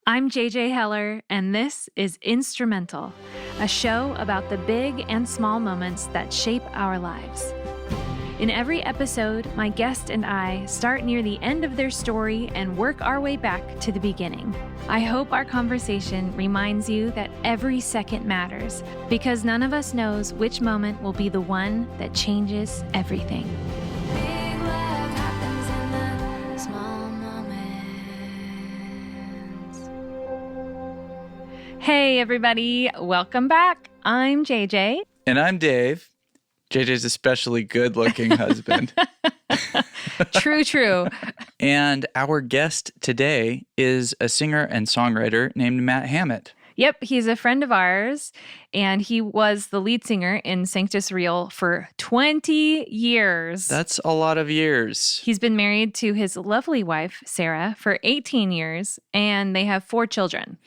I'm JJ Heller, and this is Instrumental, a show about the big and small moments that shape our lives. In every episode, my guest and I start near the end of their story and work our way back to the beginning. I hope our conversation reminds you that every second matters, because none of us knows which moment will be the one that changes everything. Big love happens in the small moments. Hey, everybody. Welcome back. I'm JJ. And I'm Dave. JJ's especially good-looking husband. True. And our guest today is a singer and songwriter named Matt Hammitt. Yep, he's a friend of ours, and he was the lead singer in Sanctus Real for 20 years. That's a lot of years. He's been married to his lovely wife, Sarah, for 18 years, and they have 4 children.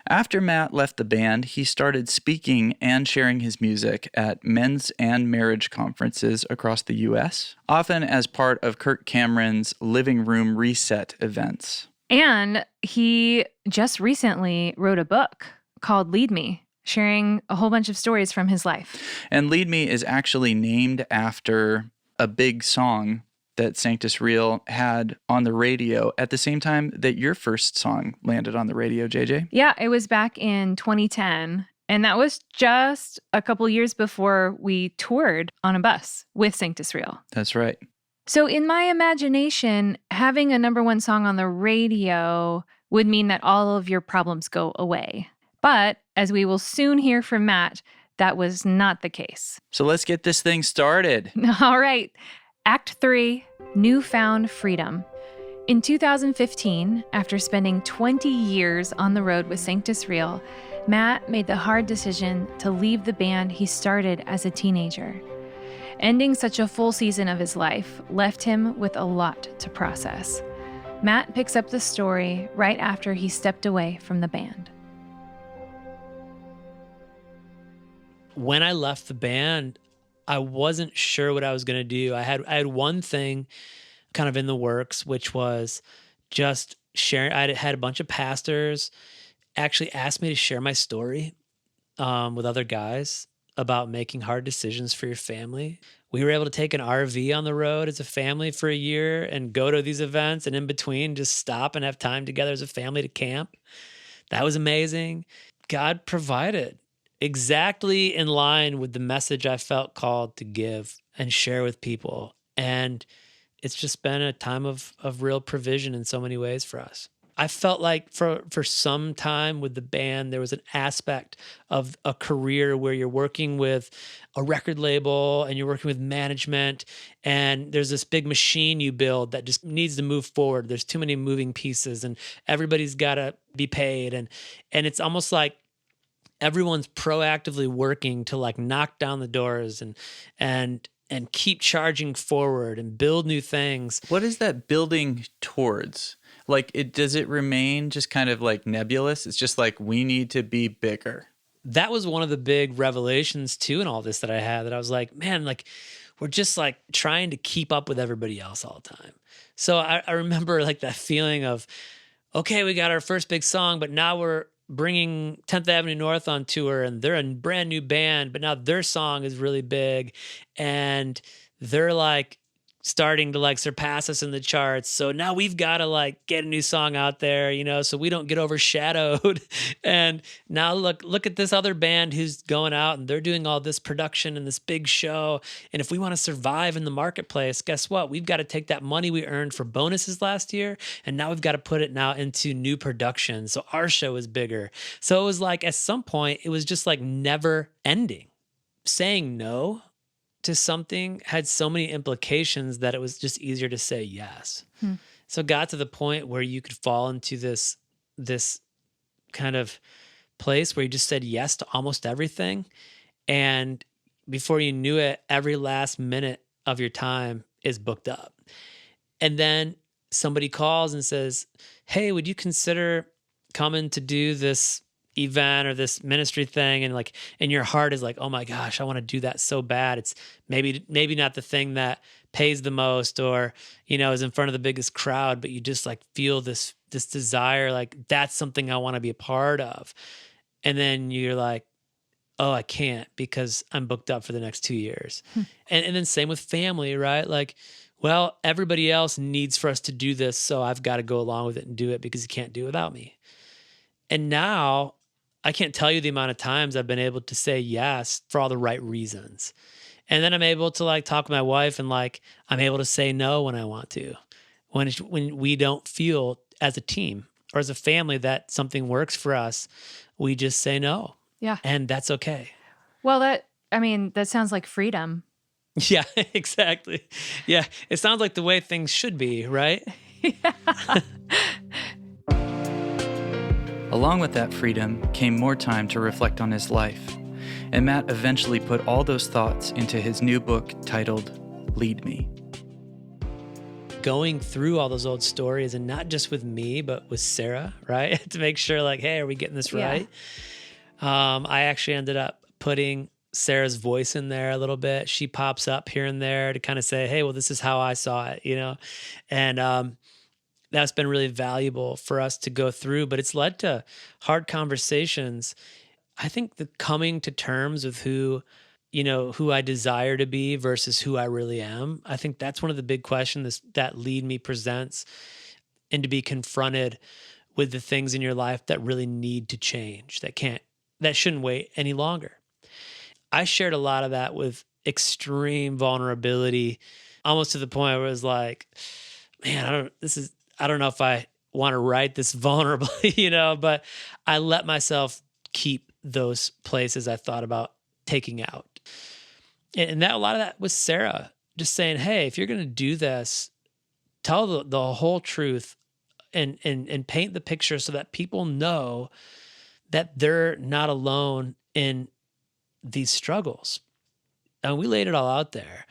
After Matt left the band, he started speaking and sharing his music at men's and marriage conferences across the U.S., often as part of Kirk Cameron's Living Room Reset events. And he just recently wrote a book called Lead Me, sharing a whole bunch of stories from his life. And Lead Me is actually named after a big song that Sanctus Real had on the radio at the same time that your first song landed on the radio, JJ. Yeah, it was back in 2010. And that was just a couple years before we toured on a bus with Sanctus Real. That's right. So in my imagination, having a number one song on the radio would mean that all of your problems go away. But as we will soon hear from Matt, that was not the case. So let's get this thing started. All right. Act 3, Newfound Freedom. In 2015, after spending 20 years on the road with Sanctus Real, Matt made the hard decision to leave the band he started as a teenager. Ending such a full season of his life left him with a lot to process. Matt picks up the story right after he stepped away from the band. When I left the band, I wasn't sure what I was going to do. I had one thing kind of in the works, which was just sharing. I had a bunch of pastors actually ask me to share my story with other guys about making hard decisions for your family. We were able to take an RV on the road as a family for a year and go to these events, and in between just stop and have time together as a family to camp. That was amazing. God provided exactly in line with the message I felt called to give and share with people. And it's just been a time of real provision in so many ways for us. I felt like for some time with the band, there was an aspect of a career where you're working with a record label and you're working with management, and there's this big machine you build that just needs to move forward. There's too many moving pieces and everybody's got to be paid. And it's almost like everyone's proactively working to like knock down the doors and keep charging forward and build new things. What is that building towards? Like, does it remain just kind of like nebulous? It's just like, we need to be bigger. That was one of the big revelations too in all this that I had, that I was like, man, like we're just like trying to keep up with everybody else all the time. So I remember like that feeling of, okay, we got our first big song, but now we're bringing 10th Avenue North on tour, and they're a brand new band, but now their song is really big and they're like starting to like surpass us in the charts. So now we've got to like get a new song out there, you know, so we don't get overshadowed. And now look at this other band who's going out and they're doing all this production and this big show. And if we want to survive in the marketplace, guess what? We've got to take that money we earned for bonuses last year, and now we've got to put it now into new production. So our show is bigger. So it was like, at some point, it was just like never ending. Saying no to something had so many implications that it was just easier to say yes. So it got to the point where you could fall into this kind of place where you just said yes to almost everything. And before you knew it, every last minute of your time is booked up. And then somebody calls and says, hey, would you consider coming to do this event or this ministry thing? And like, and your heart is like, oh my gosh, I want to do that so bad. It's maybe not the thing that pays the most or, you know, is in front of the biggest crowd, but you just like feel this this desire, like that's something I want to be a part of. And then you're like, oh, I can't because I'm booked up for the next 2 years. And then same with family, right? Like, well, everybody else needs for us to do this, so I've got to go along with it and do it because you can't do it without me. And now I can't tell you the amount of times I've been able to say yes for all the right reasons. And then I'm able to like talk with my wife and like I'm able to say no when I want to. When we don't feel as a team or as a family that something works for us, we just say no. Yeah. And that's okay. Well, that sounds like freedom. Yeah, exactly. Yeah, it sounds like the way things should be, right? Along with that freedom came more time to reflect on his life, and Matt eventually put all those thoughts into his new book titled Lead Me. Going through all those old stories, and not just with me, but with Sarah, right? To make sure like, hey, are we getting this right? I actually ended up putting Sarah's voice in there a little bit. She pops up here and there to kind of say, hey, well, this is how I saw it, you know? And that's been really valuable for us to go through, but it's led to hard conversations. I think the coming to terms with who I desire to be versus who I really am. I think that's one of the big questions that Lead Me presents, and to be confronted with the things in your life that really need to change, that shouldn't wait any longer. I shared a lot of that with extreme vulnerability, almost to the point where it was like, man, I don't know if I want to write this vulnerably, but I let myself keep those places I thought about taking out. And that a lot of that was Sarah just saying, hey, if you're going to do this, tell the whole truth and paint the picture so that people know that they're not alone in these struggles. And we laid it all out there.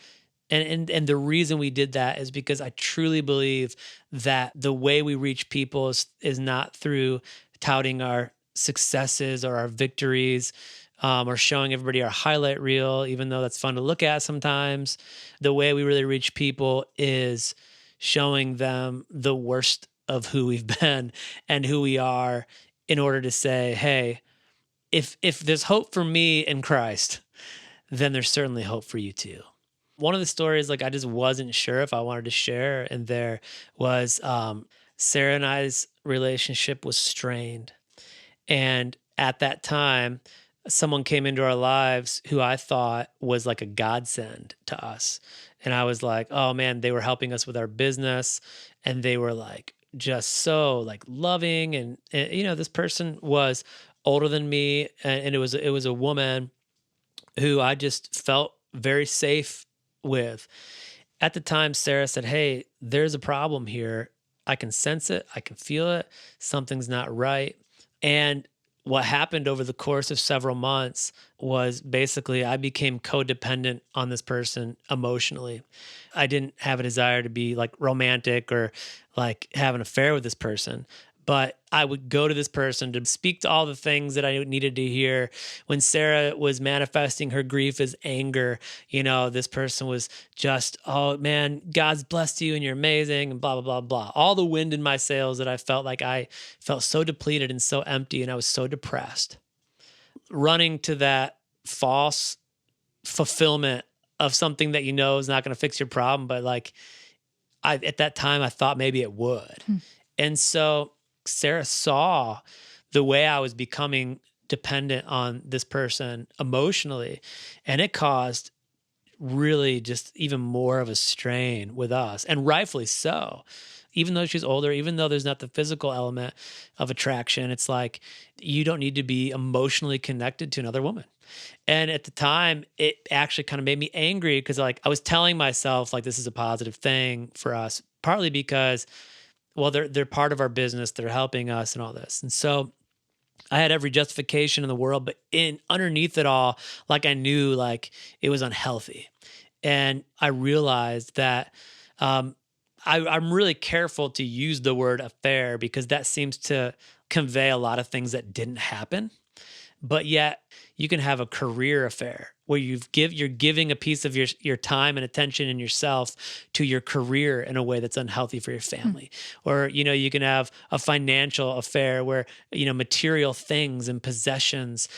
And the reason we did that is because I truly believe that the way we reach people is not through touting our successes or our victories, or showing everybody our highlight reel, even though that's fun to look at sometimes. The way we really reach people is showing them the worst of who we've been and who we are, in order to say, hey, if there's hope for me in Christ, then there's certainly hope for you too. One of the stories, like I just wasn't sure if I wanted to share, and there was Sarah and I's relationship was strained. And at that time, someone came into our lives who I thought was like a godsend to us. And I was like, oh man, they were helping us with our business, and they were like just so like loving. And this person was older than me, and it was a woman who I just felt very safe with. At the time, Sarah said, hey, there's a problem here. I can sense it. I can feel it. Something's not right. And what happened over the course of several months was basically I became codependent on this person emotionally. I didn't have a desire to be like romantic or like have an affair with this person, but I would go to this person to speak to all the things that I needed to hear. When Sarah was manifesting her grief as anger, this person was just, oh man, God's blessed you and you're amazing and blah, blah, blah, blah. All the wind in my sails that I felt so depleted and so empty, and I was so depressed. Running to that false fulfillment of something that is not going to fix your problem, but like at that time I thought maybe it would. And so Sarah saw the way I was becoming dependent on this person emotionally, and it caused really just even more of a strain with us, and rightfully so. Even though she's older, even though there's not the physical element of attraction, it's like you don't need to be emotionally connected to another woman. And at the time, it actually kind of made me angry because like I was telling myself like this is a positive thing for us, partly because, well, they're part of our business, they're helping us and all this. And so I had every justification in the world, but underneath it all, like I knew like it was unhealthy. And I realized that I'm really careful to use the word affair because that seems to convey a lot of things that didn't happen. But yet you can have a career affair where you're giving a piece of your time and attention and yourself to your career in a way that's unhealthy for your family. Or, you can have a financial affair where, material things and possessions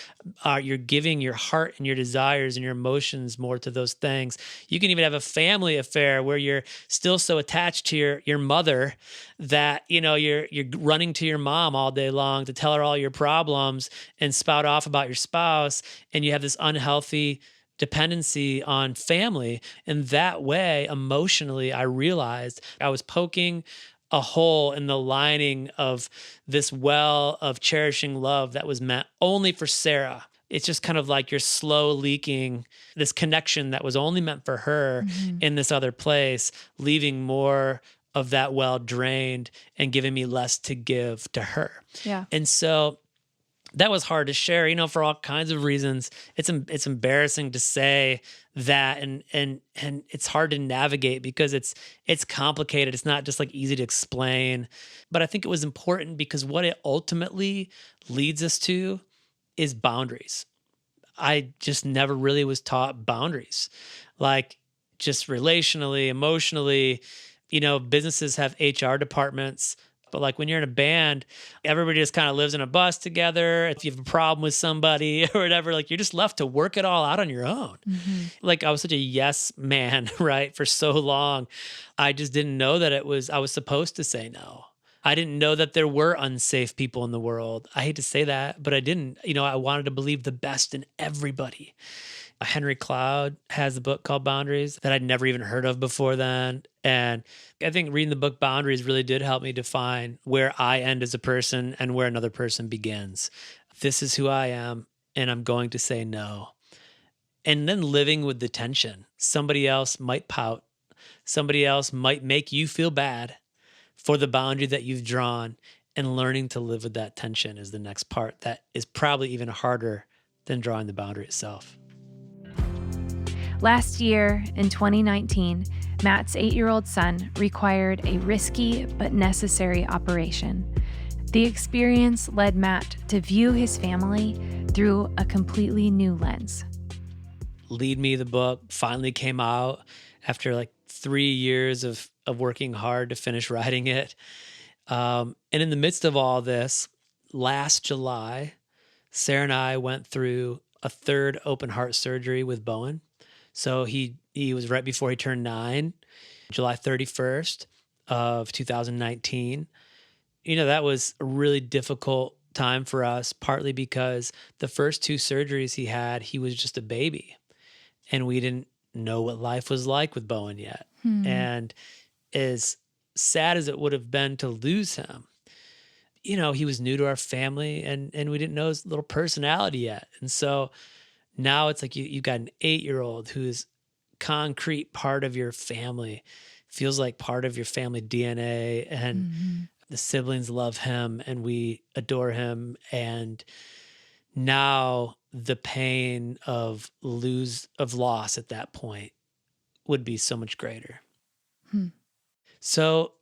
you're giving your heart and your desires and your emotions more to those things. You can even have a family affair where you're still so attached to your mother that, you're running to your mom all day long to tell her all your problems and spout off about your spouse. And you have this unhealthy dependency on family. And that way, emotionally, I realized I was poking a hole in the lining of this well of cherishing love that was meant only for Sarah. It's just kind of like you're slow leaking this connection that was only meant for her in this other place, leaving more of that well drained and giving me less to give to her. Yeah. And so that was hard to share, for all kinds of reasons. It's embarrassing to say that, and it's hard to navigate because it's complicated. It's not just like easy to explain. But I think it was important because what it ultimately leads us to is boundaries. I just never really was taught boundaries, like just relationally, emotionally. Businesses have HR departments. But like when you're in a band, everybody just kind of lives in a bus together. If you have a problem with somebody or whatever, like you're just left to work it all out on your own. Like I was such a yes man, right? For so long, I just didn't know that I was supposed to say no. I didn't know that there were unsafe people in the world. I hate to say that, but I didn't. I wanted to believe the best in everybody. Henry Cloud has a book called Boundaries that I'd never even heard of before then. And I think reading the book Boundaries really did help me define where I end as a person and where another person begins. This is who I am, and I'm going to say no. And then living with the tension. Somebody else might pout. Somebody else might make you feel bad for the boundary that you've drawn, and learning to live with that tension is the next part that is probably even harder than drawing the boundary itself. Last year, in 2019, Matt's 8-year-old son required a risky but necessary operation. The experience led Matt to view his family through a completely new lens. Lead Me, the book, finally came out after like 3 years of working hard to finish writing it. And in the midst of all this, last July, Sarah and I went through a third open heart surgery with Bowen. So he was right before he turned 9, July 31st of 2019. That was a really difficult time for us, partly because the first 2 surgeries he had, he was just a baby. And we didn't know what life was like with Bowen yet. And as sad as it would have been to lose him, he was new to our family and we didn't know his little personality yet. And so now it's like you've got an 8-year-old who's concrete part of your family, feels like part of your family DNA, and the siblings love him and we adore him. And now the pain of loss at that point would be so much greater. So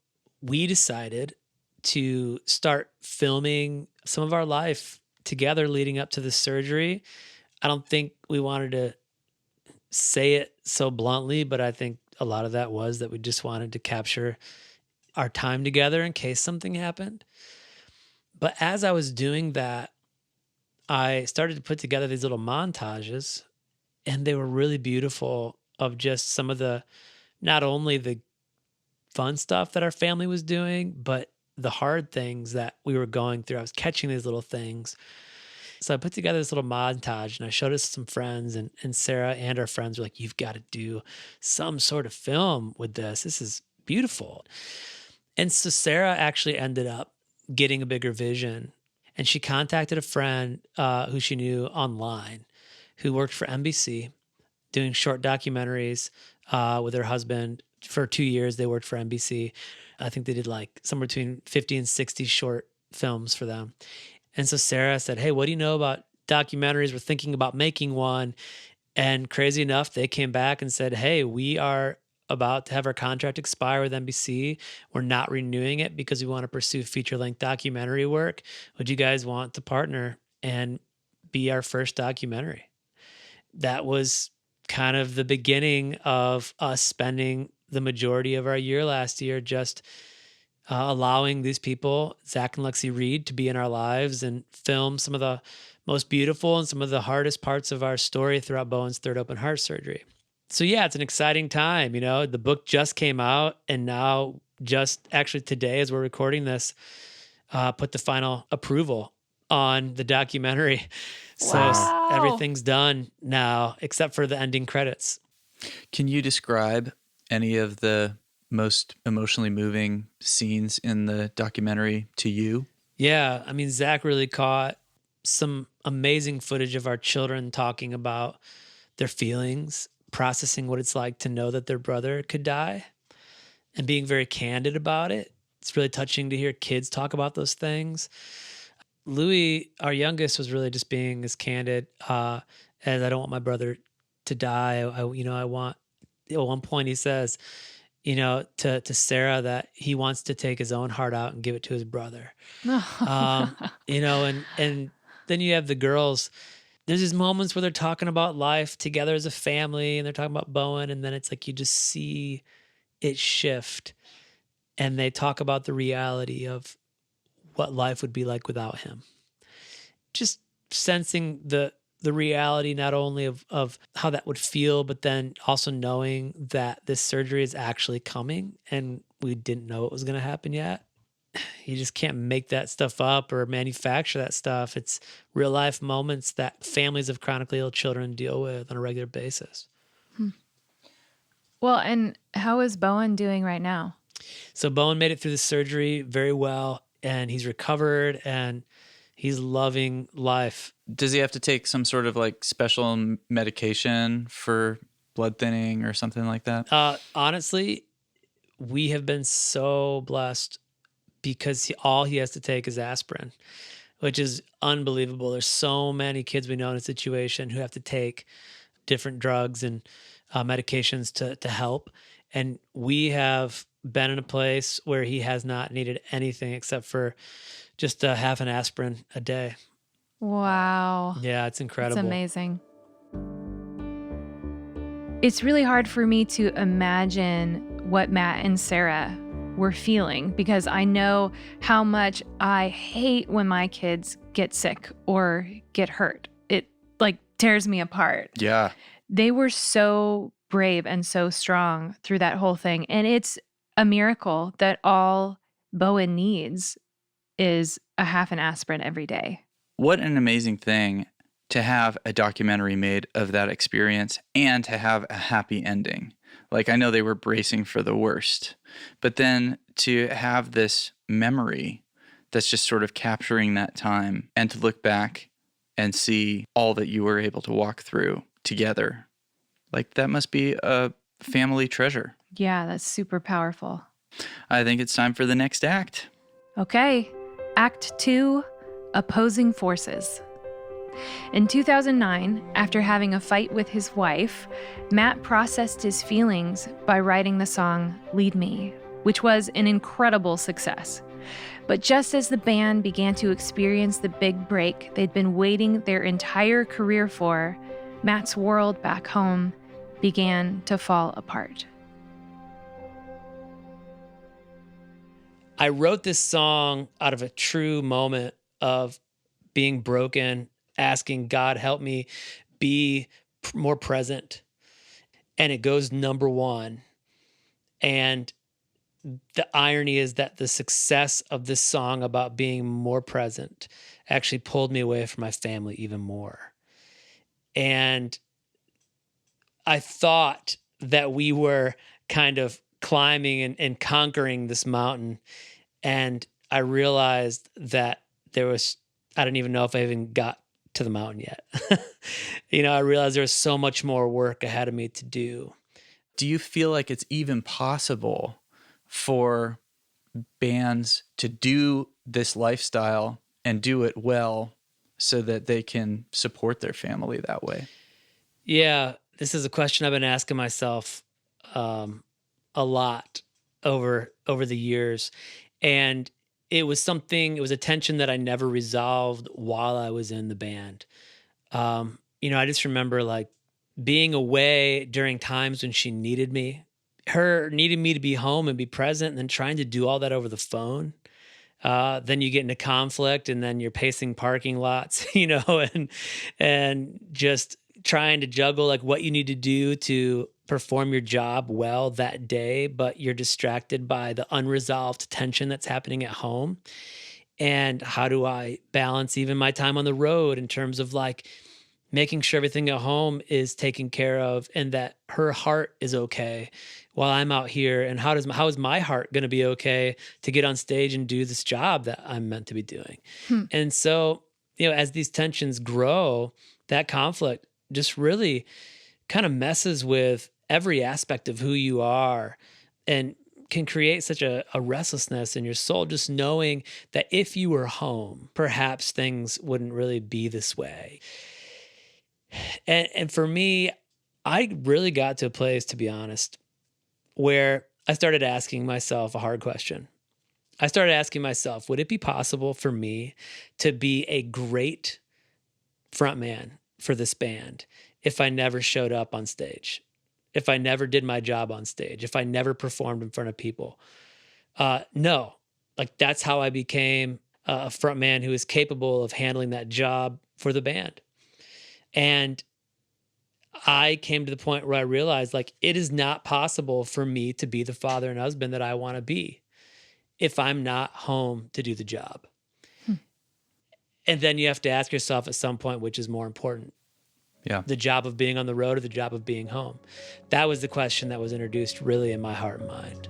we decided to start filming some of our life together leading up to the surgery. I don't think we wanted to say it so bluntly, but I think a lot of that was that we just wanted to capture our time together in case something happened. But as I was doing that, I started to put together these little montages, and they were really beautiful, of just some of the, not only the fun stuff that our family was doing, but the hard things that we were going through. I was catching these little things. So I put together this little montage and I showed it to some friends, and Sarah and our friends were like, you've got to do some sort of film with this. This is beautiful. And so Sarah actually ended up getting a bigger vision, and she contacted a friend who she knew online who worked for NBC doing short documentaries with her husband. For 2 years, they worked for NBC. I think they did like somewhere between 50 and 60 short films for them. And so Sarah said, hey, what do you know about documentaries? We're thinking about making one. And crazy enough, they came back and said, hey, we are about to have our contract expire with NBC. We're not renewing it because we want to pursue feature-length documentary work. Would you guys want to partner and be our first documentary? that was kind of the beginning of us spending the majority of our year last year just allowing these people, Zach and Lexi Reed, to be in our lives and film some of the most beautiful and some of the hardest parts of our story throughout Bowen's third open heart surgery. So yeah, it's an exciting time. You know, the book just came out, and now just actually today, as we're recording this, put the final approval on the documentary. So Wow. everything's done now except for the ending credits. Can you describe any of the most emotionally moving scenes in the documentary to you? Yeah, I mean, Zach really caught some amazing footage of our children talking about their feelings, processing what it's like to know that their brother could die, and being very candid about it. It's really touching to hear kids talk about those things. Louis, our youngest, was really just being as candid as I don't want my brother to die. I want, at one point he says, to Sarah that he wants to take his own heart out and give it to his brother. And then you have the girls. There's these moments where they're talking about life together as a family, and they're talking about Bowen, and then it's like you just see it shift, and they talk about the reality of what life would be like without him. Just sensing the reality not only of how that would feel, but then also knowing that this surgery is actually coming and we didn't know it was going to happen yet. You just can't make that stuff up or manufacture that stuff. It's real life moments that families of chronically ill children deal with on a regular basis. Well, and how is Bowen doing right now? So Bowen made it through the surgery very well, and he's recovered and he's loving life. Does he have to take some sort of like special medication for blood thinning or something like that? Honestly, we have been so blessed because all he has to take is aspirin, which is unbelievable. There's so many kids we know in a situation who have to take different drugs and medications to help. And we have been in a place where he has not needed anything except for just half an aspirin a day. Wow. Yeah, it's incredible. It's amazing. It's really hard for me to imagine what Matt and Sarah were feeling because I know how much I hate when my kids get sick or get hurt. It like tears me apart. Yeah. They were so brave and so strong through that whole thing. And it's a miracle that all Bowen needs is a half an aspirin every day. What an amazing thing to have a documentary made of that experience and to have a happy ending. Like, I know they were bracing for the worst, but then to have this memory that's just sort of capturing that time and to look back and see all that you were able to walk through together, like that must be a family treasure. Yeah, that's super powerful. I think it's time for the next act. Okay, Act 2, Opposing Forces. In 2009, after having a fight with his wife, Matt processed his feelings by writing the song Lead Me, which was an incredible success. But just as the band began to experience the big break they'd been waiting their entire career for, Matt's world back home began to fall apart. I wrote this song out of a true moment of being broken, asking God, help me be more present. And it goes number one. And the irony is that the success of this song about being more present actually pulled me away from my family even more. And I thought that we were kind of climbing and conquering this mountain. And I realized that I don't even know if I even got to the mountain yet. I realized there was so much more work ahead of me to do. Do you feel like it's even possible for bands to do this lifestyle and do it well so that they can support their family that way? Yeah, this is a question I've been asking myself a lot over the years. And it was a tension that I never resolved while I was in the band. I just remember like being away during times when she needed me, her needing me to be home and be present, and then trying to do all that over the phone. Then you get into conflict, and then you're pacing parking lots, and just trying to juggle like what you need to do to perform your job well that day, but you're distracted by the unresolved tension that's happening at home. And how do I balance even my time on the road in terms of like making sure everything at home is taken care of and that her heart is okay while I'm out here? And how is my heart going to be okay to get on stage and do this job that I'm meant to be doing? And so, as these tensions grow, that conflict just really kind of messes with every aspect of who you are and can create such a restlessness in your soul, just knowing that if you were home, perhaps things wouldn't really be this way. And for me, I really got to a place, to be honest, where I started asking myself a hard question. I started asking myself, would it be possible for me to be a great frontman for this band if I never showed up on stage? If I never did my job on stage, if I never performed in front of people? No, like that's how I became a frontman who is capable of handling that job for the band. And I came to the point where I realized like it is not possible for me to be the father and husband that I want to be if I'm not home to do the job. And then you have to ask yourself at some point, which is more important? Yeah. The job of being on the road or the job of being home? That was the question that was introduced really in my heart and mind.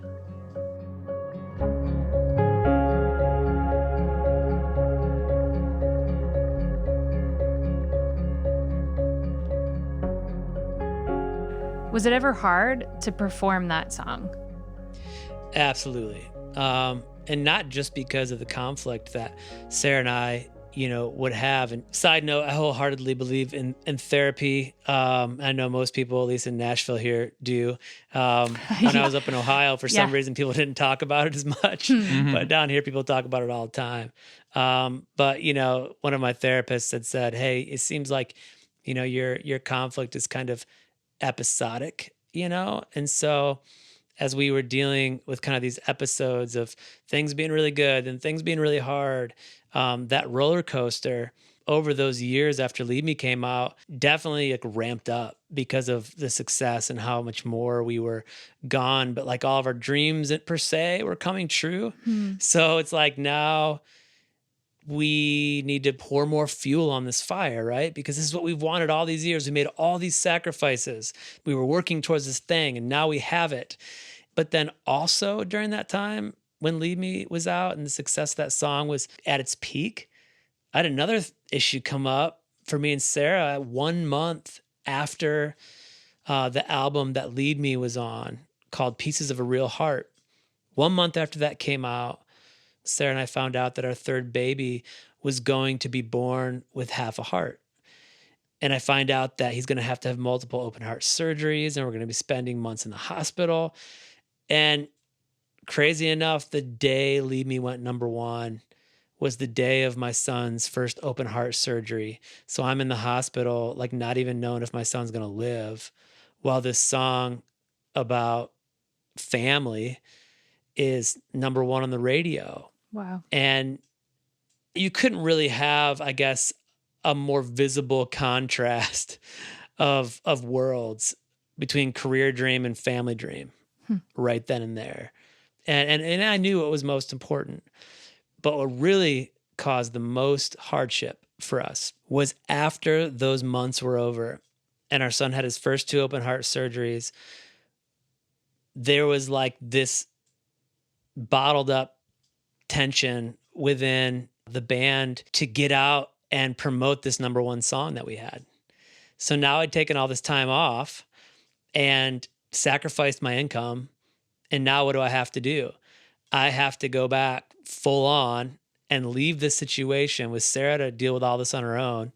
Was it ever hard to perform that song? Absolutely. And not just because of the conflict that Sarah and I, would have. And side note, I wholeheartedly believe in therapy. I know most people, at least in Nashville here, do. When I was up in Ohio, for some reason, people didn't talk about it as much. But down here, people talk about it all the time. But one of my therapists had said, hey, it seems like, your conflict is kind of episodic, And so as we were dealing with kind of these episodes of things being really good and things being really hard, that roller coaster over those years after Leave Me came out definitely like ramped up because of the success and how much more we were gone. But like all of our dreams per se were coming true. So it's like now we need to pour more fuel on this fire, right? Because this is what we've wanted all these years. We made all these sacrifices. We were working towards this thing and now we have it. But then also during that time when Leave Me was out and the success of that song was at its peak, I had another issue come up for me and Sarah 1 month after the album that Lead Me was on called Pieces of a Real Heart. 1 month after that came out, Sarah and I found out that our third baby was going to be born with half a heart. And I find out that he's going to have multiple open heart surgeries and we're going to be spending months in the hospital. And crazy enough, the day Leave Me went number one was the day of my son's first open heart surgery. So I'm in the hospital, like not even knowing if my son's going to live, while this song about family is number one on the radio. Wow. And you couldn't really have, I guess, a more visible contrast of worlds between career dream and family dream right then and there. And I knew what was most important. But what really caused the most hardship for us was after those months were over and our son had his first 2 open heart surgeries, there was like this bottled up tension within the band to get out and promote this number one song that we had. So now I'd taken all this time off and sacrificed my income. And now what do I have to do? I have to go back full on and leave this situation with Sarah to deal with all this on her own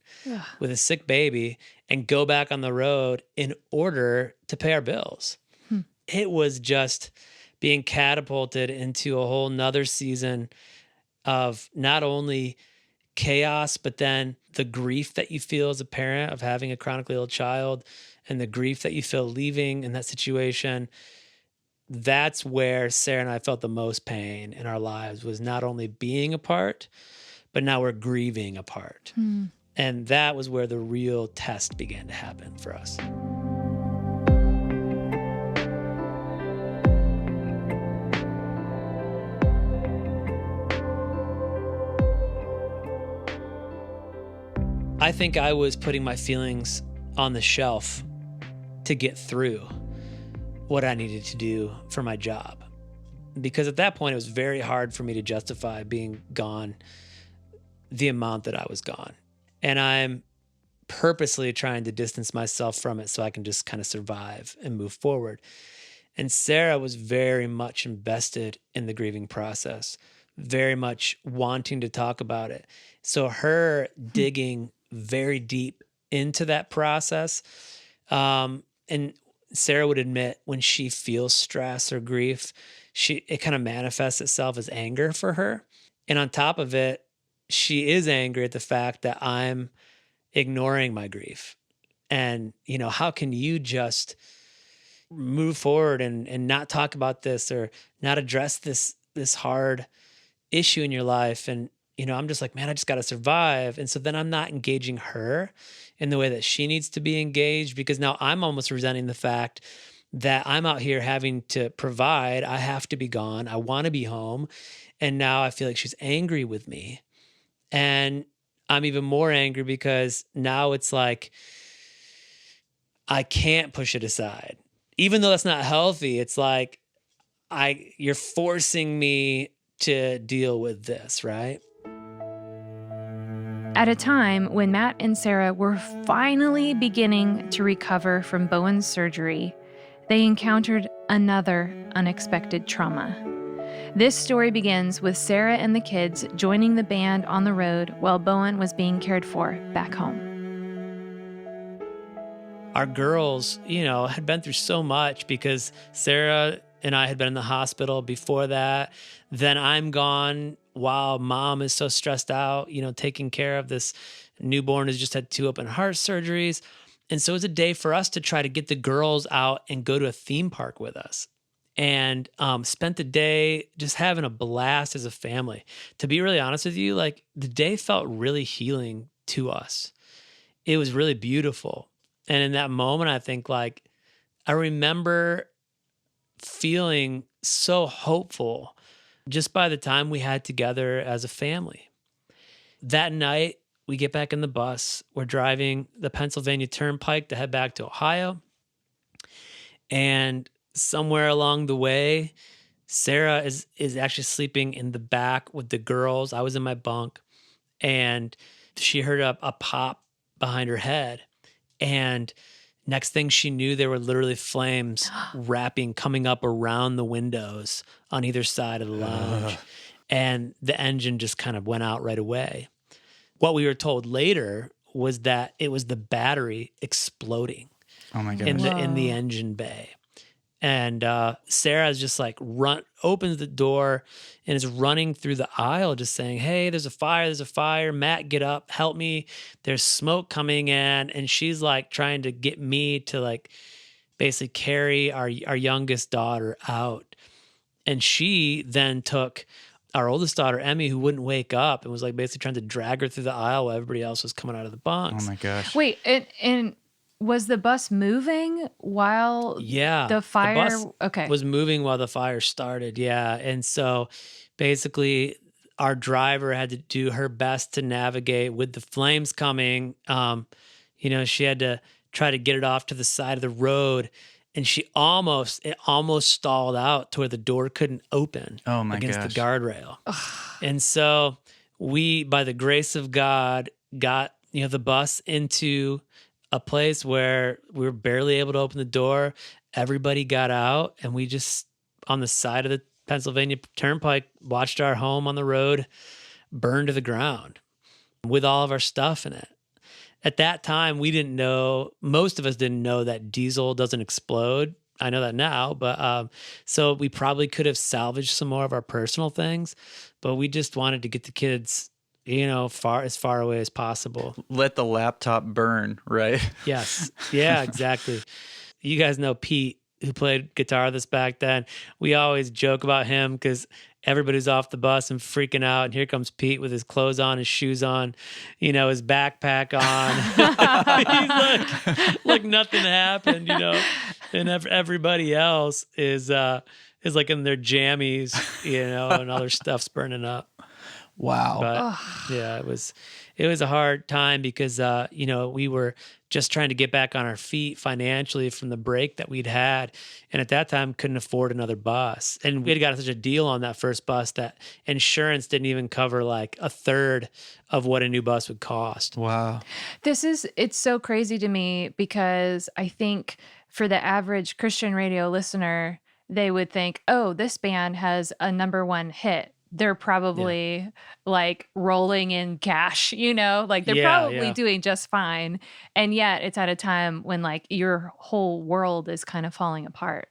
with a sick baby and go back on the road in order to pay our bills. It was just being catapulted into a whole nother season of not only chaos, but then the grief that you feel as a parent of having a chronically ill child and the grief that you feel leaving in that situation, that's where Sarah and I felt the most pain in our lives, was not only being apart, but now we're grieving apart. And that was where the real test began to happen for us. I think I was putting my feelings on the shelf to get through what I needed to do for my job. Because at that point, it was very hard for me to justify being gone the amount that I was gone. And I'm purposely trying to distance myself from it so I can just kind of survive and move forward. And Sarah was very much invested in the grieving process, very much wanting to talk about it. So her digging very deep into that process. And Sarah would admit when she feels stress or grief, it kind of manifests itself as anger for her. And on top of it, she is angry at the fact that I'm ignoring my grief. And, how can you just move forward and not talk about this or not address this hard issue in your life? And, I'm just like, man, I just got to survive. And so then I'm not engaging her in the way that she needs to be engaged, because now I'm almost resenting the fact that I'm out here having to provide. I have to be gone. I want to be home. And now I feel like she's angry with me. And I'm even more angry because now it's like, I can't push it aside. Even though that's not healthy, it's like, you're forcing me to deal with this, right? At a time when Matt and Sarah were finally beginning to recover from Bowen's surgery, they encountered another unexpected trauma. This story begins with Sarah and the kids joining the band on the road while Bowen was being cared for back home. Our girls, had been through so much because Sarah and I had been in the hospital before that. Then I'm gone while mom is so stressed out, taking care of this newborn who's just had 2 open heart surgeries. And so it was a day for us to try to get the girls out and go to a theme park with us. And spent the day just having a blast as a family. To be really honest with you, the day felt really healing to us. It was really beautiful. And in that moment, I think I remember feeling so hopeful just by the time we had together as a family. That night, we get back in the bus. We're driving the Pennsylvania Turnpike to head back to Ohio. And somewhere along the way, Sarah is actually sleeping in the back with the girls. I was in my bunk, and she heard a pop behind her head. And next thing she knew, there were literally flames coming up around the windows on either side of the lounge. And the engine just kind of went out right away. What we were told later was that it was the battery exploding in the engine bay. And Sarah's just opens the door and is running through the aisle just saying, hey, there's a fire. Matt, get up, help me. There's smoke coming in. And she's trying to get me to basically carry our youngest daughter out. And she then took our oldest daughter, Emmy, who wouldn't wake up, and was basically trying to drag her through the aisle while everybody else was coming out of the bunks. Oh my gosh. Wait, and was the bus moving while the fire? The bus was moving while the fire started. Yeah. And so basically our driver had to do her best to navigate with the flames coming. She had to try to get it off to the side of the road, and it almost stalled out to where the door couldn't open against the guardrail. And so we, by the grace of God, got, the bus into a place where we were barely able to open the door. Everybody got out, and we just, on the side of the Pennsylvania Turnpike, watched our home on the road burn to the ground with all of our stuff in it. At that time, most of us didn't know that diesel doesn't explode. I know that now, but so we probably could have salvaged some more of our personal things, but we just wanted to get the kids as far away as possible. Let the laptop burn, right? Yes. Yeah, exactly. You guys know Pete, who played guitar with us back then. We always joke about him because everybody's off the bus and freaking out. And here comes Pete with his clothes on, his shoes on, his backpack on. He's like nothing happened, And everybody else is like in their jammies, and all their stuff's burning up. Wow. But yeah, it was a hard time because we were just trying to get back on our feet financially from the break that we'd had, and at that time couldn't afford another bus. And we had got such a deal on that first bus that insurance didn't even cover like a third of what a new bus would cost. Wow. It's so crazy to me because I think for the average Christian radio listener, they would think, oh, this band has a number one hit. They're probably like rolling in cash, like they're probably doing just fine. And yet it's at a time when like your whole world is kind of falling apart.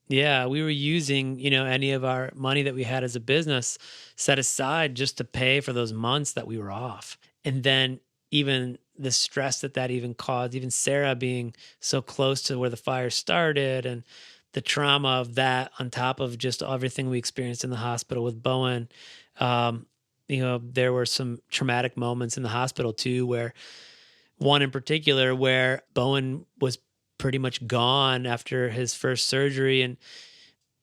Yeah, we were using, any of our money that we had as a business set aside just to pay for those months that we were off. And then even the stress that even caused, even Sarah being so close to where the fire started and the trauma of that on top of just everything we experienced in the hospital with Bowen. There were some traumatic moments in the hospital too, where one in particular where Bowen was pretty much gone after his first surgery. And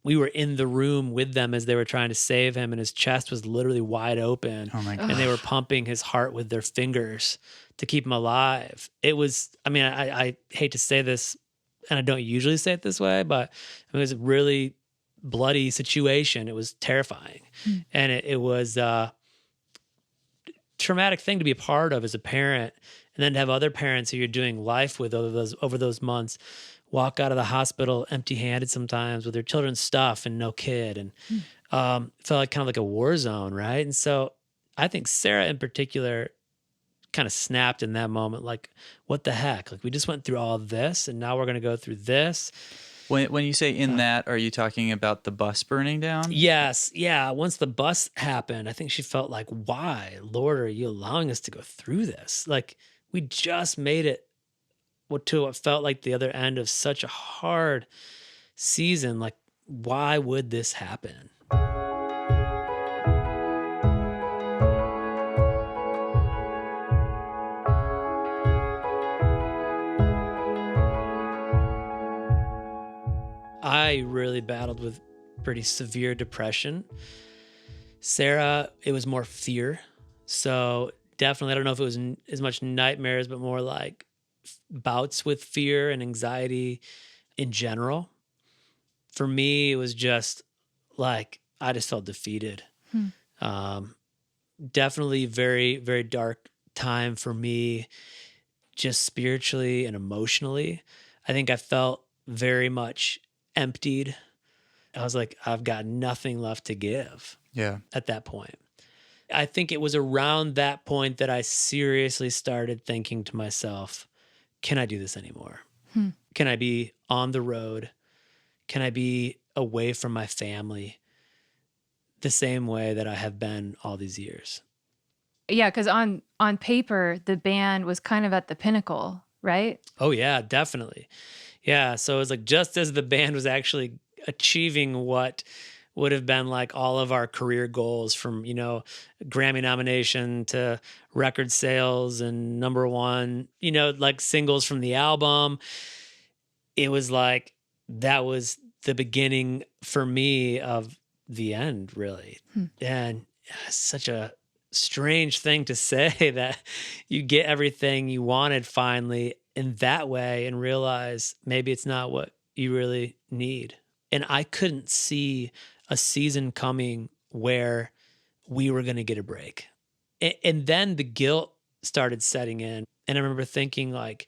we were in the room with them as they were trying to save him, and his chest was literally wide open. Oh my God. And they were pumping his heart with their fingers to keep him alive. It was, I hate to say this, and I don't usually say it this way, but it was a really bloody situation. It was terrifying. And it was a traumatic thing to be a part of as a parent, and then to have other parents who you're doing life with over those months walk out of the hospital empty-handed sometimes with their children's stuff and no kid. And it felt like kind of like a war zone, right? And so I think Sarah in particular kind of snapped in that moment, like, what the heck? Like, we just went through all of this, and now we're going to go through this. When you say in that, are you talking about the bus burning down? Yes. Yeah. Once the bus happened, I think she felt like, why, Lord, are you allowing us to go through this? Like, we just made it to what felt like the other end of such a hard season. Like, why would this happen? I really battled with pretty severe depression. Sarah, it was more fear. So definitely, I don't know if it was as much nightmares, but more like bouts with fear and anxiety in general. For me, it was just like, I just felt defeated. Definitely very, very dark time for me, just spiritually and emotionally. I think I felt very much emptied. I was like, I've got nothing left to give. Yeah. At that point. I think it was around that point that I seriously started thinking to myself, can I do this anymore? Can I be on the road? Can I be away from my family the same way that I have been all these years? Yeah, because on paper, the band was kind of at the pinnacle, right? Oh, yeah, definitely. Yeah, so it was like just as the band was actually achieving what would have been like all of our career goals, from, Grammy nomination to record sales and number one, like singles from the album. It was like that was the beginning for me of the end, really. And it's such a strange thing to say that you get everything you wanted finally in that way and realize maybe it's not what you really need. And I couldn't see a season coming where we were going to get a break. And then the guilt started setting in. And I remember thinking, like,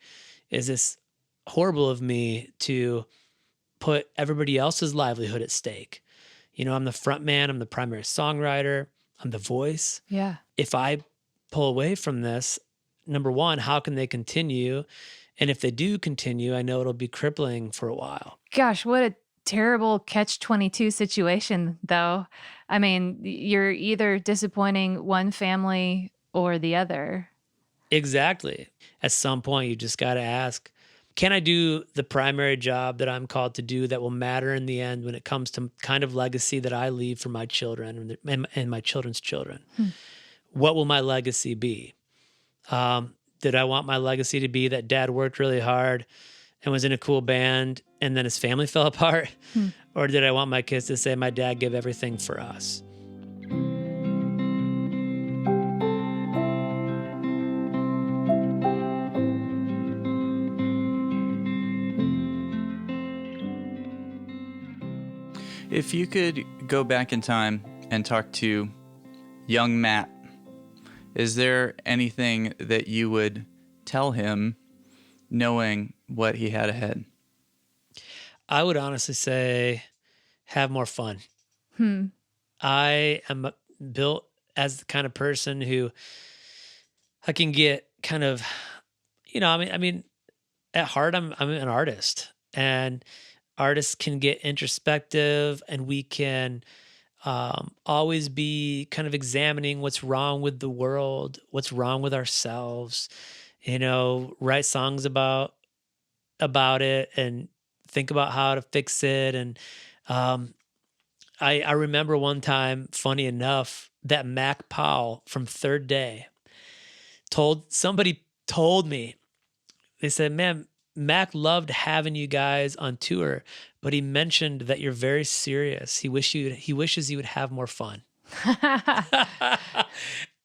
is this horrible of me to put everybody else's livelihood at stake? I'm the front man, I'm the primary songwriter, I'm the voice. Yeah. If I pull away from this, number one, how can they continue? And if they do continue, I know it'll be crippling for a while. Gosh, what a terrible catch-22 situation, though. I mean, you're either disappointing one family or the other. Exactly. At some point, you just got to ask, can I do the primary job that I'm called to do that will matter in the end when it comes to kind of legacy that I leave for my children and my children's children? What will my legacy be? Did I want my legacy to be that dad worked really hard and was in a cool band and then his family fell apart? Or did I want my kids to say my dad gave everything for us? If you could go back in time and talk to young Matt, is there anything that you would tell him knowing what he had ahead? I would honestly say have more fun. I am built as the kind of person who I can get kind of, I mean, at heart, I'm an artist, and artists can get introspective, and we can always be kind of examining what's wrong with the world, what's wrong with ourselves, write songs about it and think about how to fix it. And I remember one time, funny enough, that Mac Powell from Third Day somebody told me, they said, man, Mac loved having you guys on tour, but he mentioned that you're very serious. He wishes you would have more fun.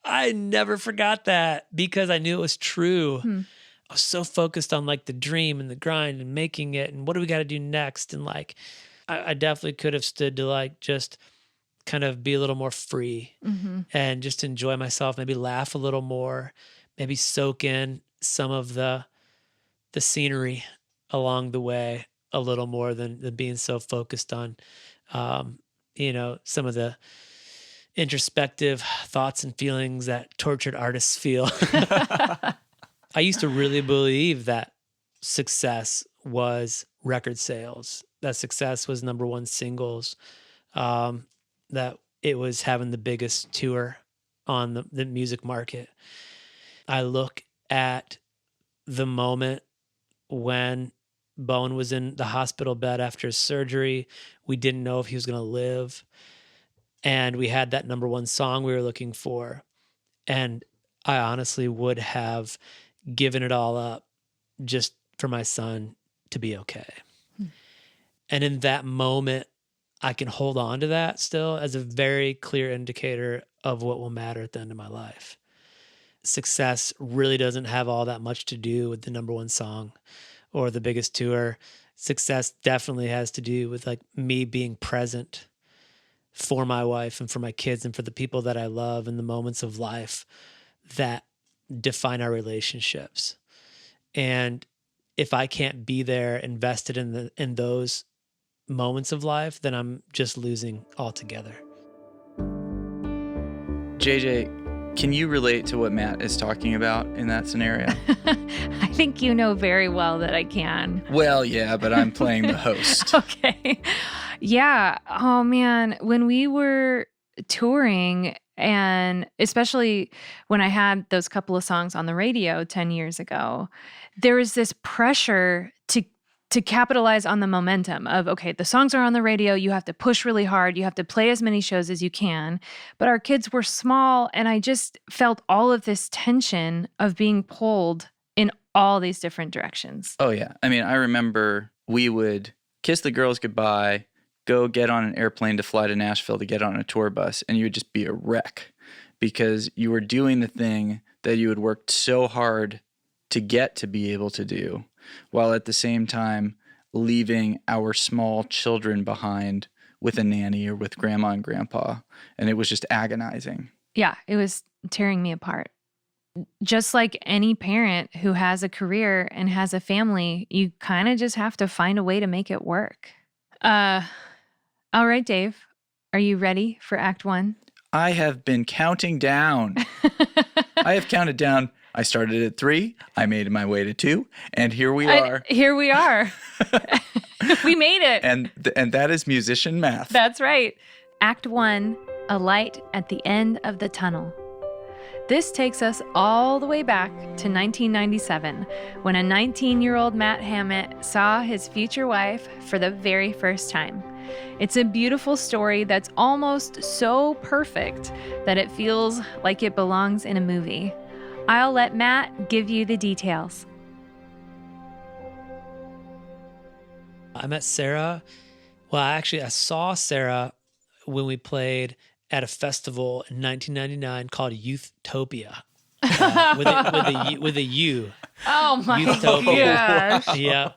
I never forgot that because I knew it was true. I was so focused on like the dream and the grind and making it and what do we got to do next? And like, I definitely could have stood to like just kind of be a little more free and just enjoy myself, maybe laugh a little more, maybe soak in some of the scenery along the way a little more than being so focused on, some of the introspective thoughts and feelings that tortured artists feel. I used to really believe that success was record sales, that success was number one singles, that it was having the biggest tour on the music market. I look at the moment when Bowen was in the hospital bed after his surgery. We didn't know if he was going to live. And we had that number one song we were looking for. And I honestly would have given it all up just for my son to be okay. And in that moment, I can hold on to that still as a very clear indicator of what will matter at the end of my life. Success really doesn't have all that much to do with the number one song or the biggest tour. Success definitely has to do with like me being present for my wife and for my kids and for the people that I love in the moments of life that define our relationships. And if I can't be there invested in those moments of life, then I'm just losing altogether. JJ, can you relate to what Matt is talking about in that scenario? I think you know very well that I can. Well, yeah, but I'm playing the host. Okay. Yeah. Oh, man. When we were touring, and especially when I had those couple of songs on the radio 10 years ago, there was this pressure to capitalize on the momentum of, okay, the songs are on the radio, you have to push really hard, you have to play as many shows as you can. But our kids were small, and I just felt all of this tension of being pulled in all these different directions. Oh, yeah. I mean, I remember we would kiss the girls goodbye, go get on an airplane to fly to Nashville to get on a tour bus, and you would just be a wreck because you were doing the thing that you had worked so hard to get to be able to do, while at the same time leaving our small children behind with a nanny or with grandma and grandpa. And it was just agonizing. Yeah, it was tearing me apart. Just like any parent who has a career and has a family, you kind of just have to find a way to make it work. All right, Dave, are you ready for Act 1? I have been counting down. I have counted down. I started at 3, I made my way to 2, and here we are. Here we are. We made it. And that is musician math. That's right. Act 1, a light at the end of the tunnel. This takes us all the way back to 1997, when a 19-year-old Matt Hammitt saw his future wife for the very first time. It's a beautiful story that's almost so perfect that it feels like it belongs in a movie. I'll let Matt give you the details. I met Sarah. Well, actually, I saw Sarah when we played at a festival in 1999 called Youthtopia. With a U. Oh my Youthtopia. gosh. Yeah.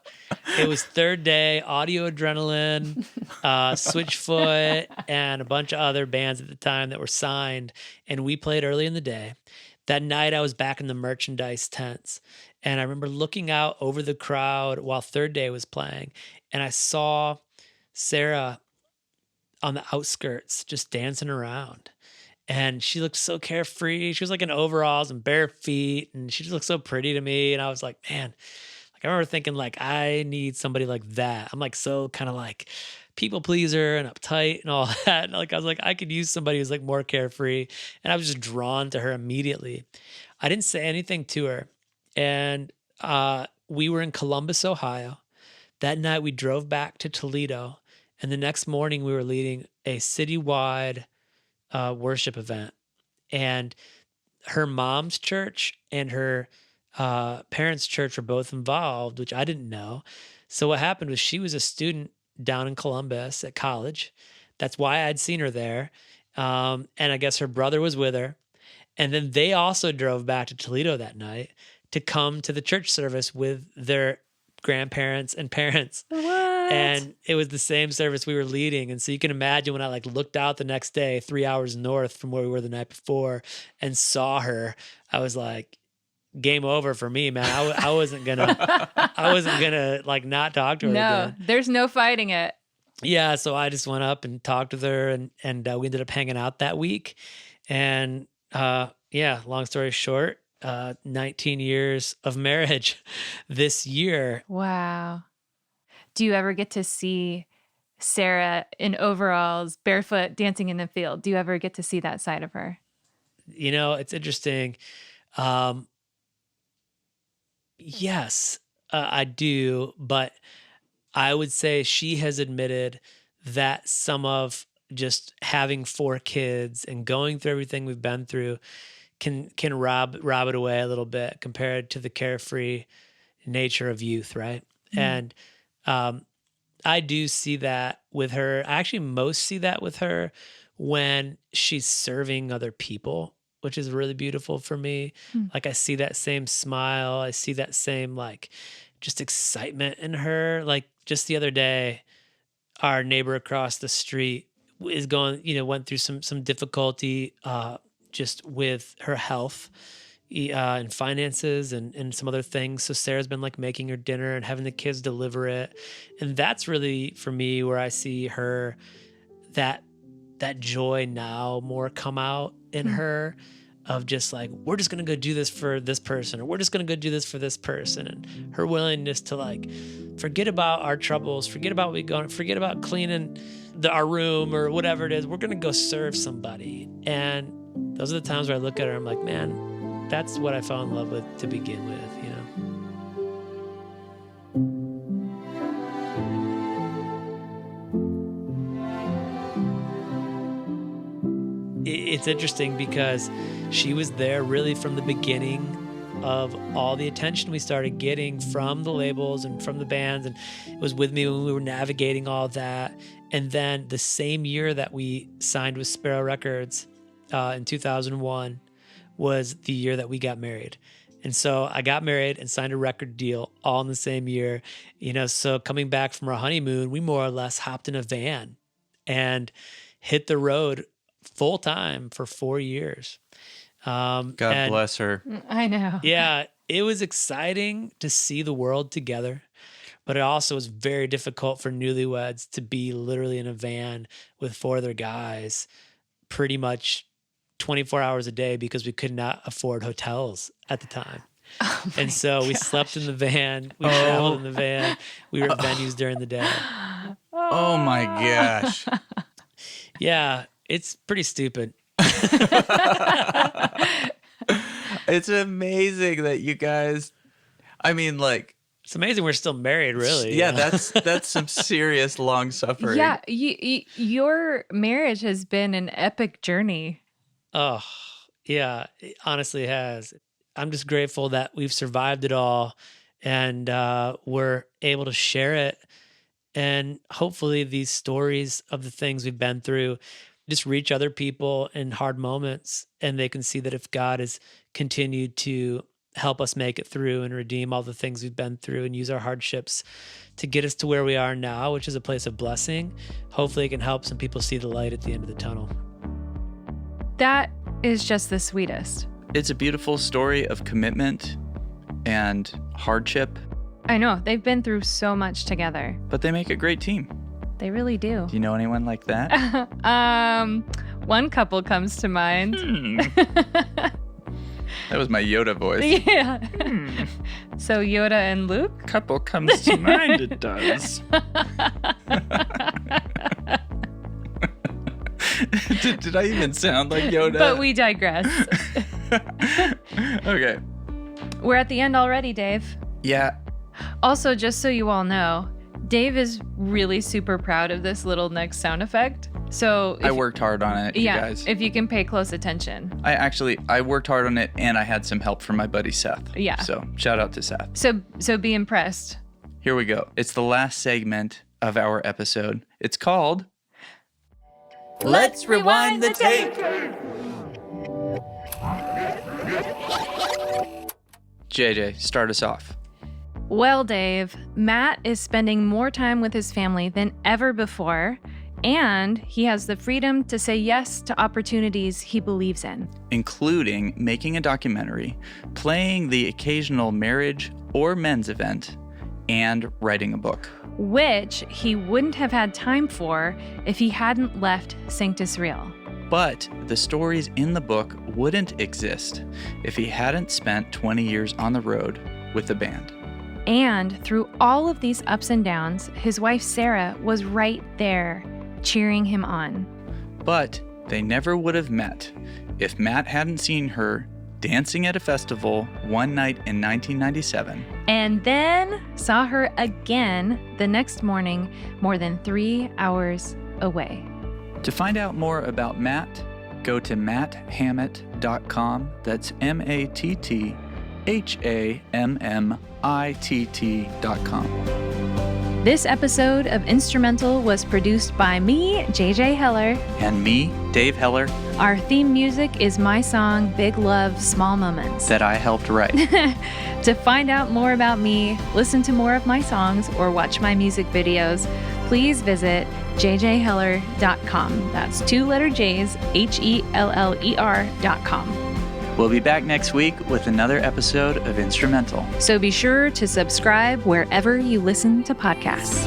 It was third day, Audio Adrenaline, Switchfoot, and a bunch of other bands at the time that were signed. And we played early in the day. That night, I was back in the merchandise tents. And I remember looking out over the crowd while third day was playing. And I saw Sarah on the outskirts just dancing around. And she looked so carefree. She was like in overalls and bare feet. And she just looked so pretty to me. And I was like, man, like I remember thinking like, I need somebody like that. I'm like so kind of like people pleaser and uptight and all that. And like I was like, I could use somebody who's like more carefree. And I was just drawn to her immediately. I didn't say anything to her. And we were in Columbus, Ohio. That night we drove back to Toledo. And the next morning we were leading a citywide worship event. And her mom's church and her parents' church were both involved, which I didn't know. So what happened was she was a student down in Columbus at college. That's why I'd seen her there. And I guess her brother was with her. And then they also drove back to Toledo that night to come to the church service with their grandparents and parents. What? And it was the same service we were leading. And so you can imagine when I like looked out the next day, 3 hours north from where we were the night before and saw her, I was like, game over for me, man. I wasn't gonna like not talk to her No, again. there's no fighting it. Yeah. So I just went up and talked with her and we ended up hanging out that week. And yeah, long story short, 19 years of marriage this year. Wow. Do you ever get to see Sarah in overalls, barefoot, dancing in the field? Do you ever get to see that side of her? You know, it's interesting. Yes, I do. But I would say she has admitted that some of just having 4 kids and going through everything we've been through can rob it away a little bit compared to the carefree nature of youth, right? And I do see that with her. I actually most see that with her when she's serving other people, which is really beautiful for me. Like I see that same smile. I see that same like just excitement in her. Like just the other day, our neighbor across the street is went through some difficulty just with her health and finances and some other things. So Sarah's been like making her dinner and having the kids deliver it. And that's really for me where I see her, that joy now more come out in her of just like, we're just going to go do this for this person, or we're just going to go do this for this person. And her willingness to like, forget about our troubles, forget about forget about cleaning our room or whatever it is. We're going to go serve somebody. And those are the times where I look at her, I'm like, man, that's what I fell in love with to begin with, you know? It's interesting because she was there really from the beginning of all the attention we started getting from the labels and from the bands, and it was with me when we were navigating all that. And then the same year that we signed with Sparrow Records in 2001 was the year that we got married. And so I got married and signed a record deal all in the same year. You know, so coming back from our honeymoon, we more or less hopped in a van and hit the road full time for 4 years. God bless her. I know. Yeah, it was exciting to see the world together, but it also was very difficult for newlyweds to be literally in a van with 4 other guys pretty much 24 hours a day because we could not afford hotels at the time. And so we slept in the van, we traveled in the van, we were at venues during the day. Oh my gosh. Yeah, it's pretty stupid. It's amazing that you guys, I mean, like, It's amazing we're still married, really. yeah, that's some serious long suffering. Yeah, your marriage has been an epic journey. Oh, yeah, it honestly has. I'm just grateful that we've survived it all and we're able to share it. And hopefully, these stories of the things we've been through just reach other people in hard moments. And they can see that if God has continued to help us make it through and redeem all the things we've been through and use our hardships to get us to where we are now, which is a place of blessing, hopefully, it can help some people see the light at the end of the tunnel. That is just the sweetest. It's a beautiful story of commitment and hardship, I know, they've been through so much together. but they make a great team. They really do. Do you know anyone like that? One couple comes to mind. That was my Yoda voice. Yeah. So Yoda and Luke? Couple comes to mind, it does. Did I even sound like Yoda? But we digress. Okay. We're at the end already, Dave. Yeah. Also, just so you all know, Dave is really super proud of this little next sound effect. So I worked hard on it, you guys. if you can pay close attention. I worked hard on it, and I had some help from my buddy Seth. Yeah. So shout out to Seth. So be impressed. Here we go. It's the last segment of our episode. It's called Let's rewind the tape. JJ, start us off. Well, Dave, Matt is spending more time with his family than ever before, and he has the freedom to say yes to opportunities he believes in. Including making a documentary, playing the occasional marriage or men's event, and writing a book. Which he wouldn't have had time for if he hadn't left Sanctus Real. But the stories in the book wouldn't exist if he hadn't spent 20 years on the road with the band. And through all of these ups and downs, his wife Sarah was right there, cheering him on. But they never would have met if Matt hadn't seen her dancing at a festival one night in 1997. And then saw her again the next morning, more than 3 hours away. To find out more about Matt, go to matthammitt.com. That's MattHammitt.com. This episode of Instrumental was produced by me, JJ Heller. And me, Dave Heller, Our theme music is my song, Big Love, Small Moments. that I helped write. To find out more about me, listen to more of my songs, or watch my music videos, please visit jjheller.com. That's 2 letter J's, HELLER.com. We'll be back next week with another episode of Instrumental. So be sure to subscribe wherever you listen to podcasts.